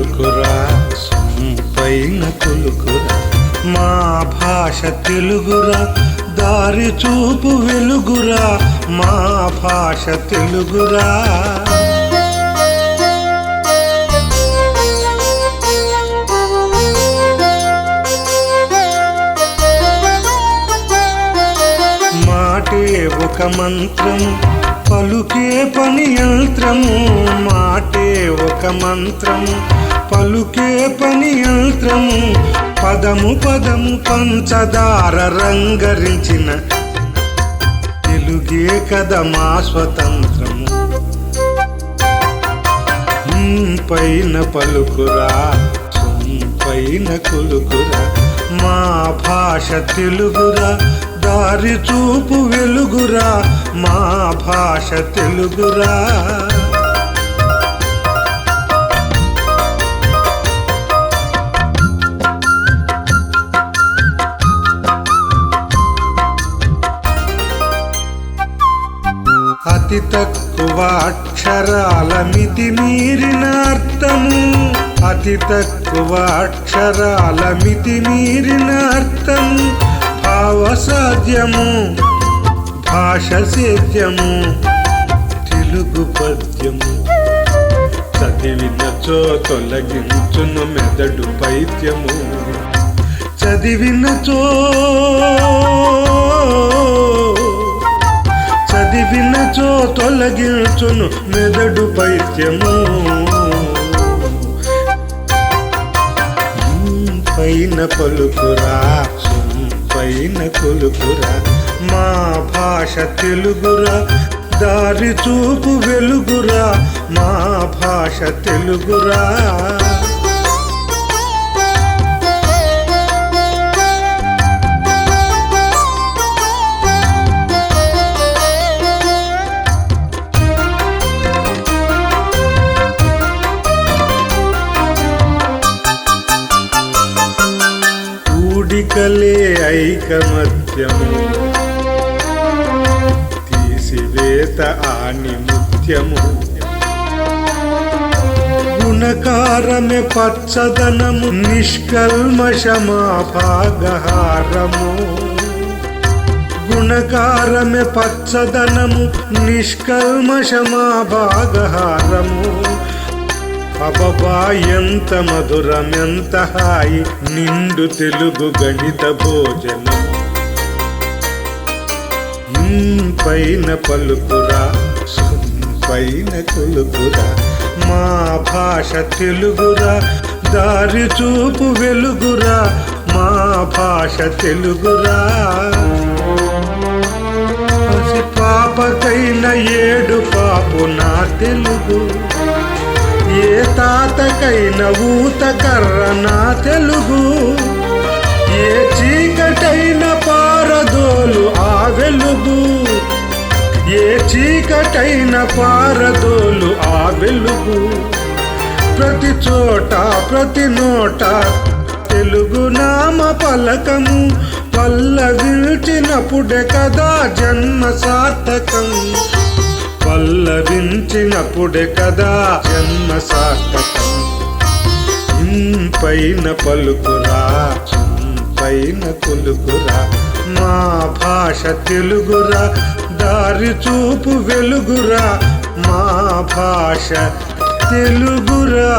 పలుకురా పైన కొలుకురా మా భాష తెలుగురా దారి చూపు వెలుగురా మా భాష తెలుగురా మాటే ఒక మంత్రము పలుకే పని యంత్రము మాటే ఒక మంత్రము పలుకే పని యంత్రము పదము పదము పంచదార రంగరించిన తెలుగే కదా మా స్వతంత్రము పైన పలుకురా పైన కొలుకురా మా భాష తెలుగురా దారి చూపు వెలుగురా మా భాష తెలుగురా అతి తక్కువ అక్షరాల మితి మీరిన అర్థము అతి తక్కువ అక్షరాల మితి మీరిన అర్థము భావసాధ్యము భాష సేద్యము తెలుగు పద్యము చదివినచో తొలగించును మెదడు పైత్యము చదివినచో తొలగించును మెదడు పైత్యము పైన పలుకురా పైన కొలుకురా మా భాష తెలుగురా దారి చూపు వెలుగురా మా భాష తెలుగురా కూడికలే ఐకమత్యము తీసివేత ఆనిముత్యము గుణకారమే పచ్చదనము నిష్కల్మషమా భాగహారము గుణకారమే పచ్చదనము నిష్కల్మషమా భాగహారము అబబా ఎంత మధురం ఎంత హాయి నిండు తెలుగు గణిత భోజనం పైన పలుకురా పైన కొలుకురా మా భాష తెలుగురా దారి చూపు వెలుగురా మా భాష తెలుగురా పసి పాపకైన ఏడు పాపు నా తెలుగు ఏ తాతకైన ఊత కర్ర నా తెలుగు ఏ చీకటైన పారదోలు ఆ వెలుగు ఏ చీకటైన పారదోలు ఆ వెలుగు ప్రతి చోట ప్రతి నోట తెలుగు నామ పలకము పల్లవించినప్పుడే కదా జన్మ సార్థకం పల్లవించినప్పుడే కదా జన్మ సార్థకం పైన పలుకురా పైన కొలుకురా మా భాష తెలుగురా దారి చూపు వెలుగురా మా భాష తెలుగురా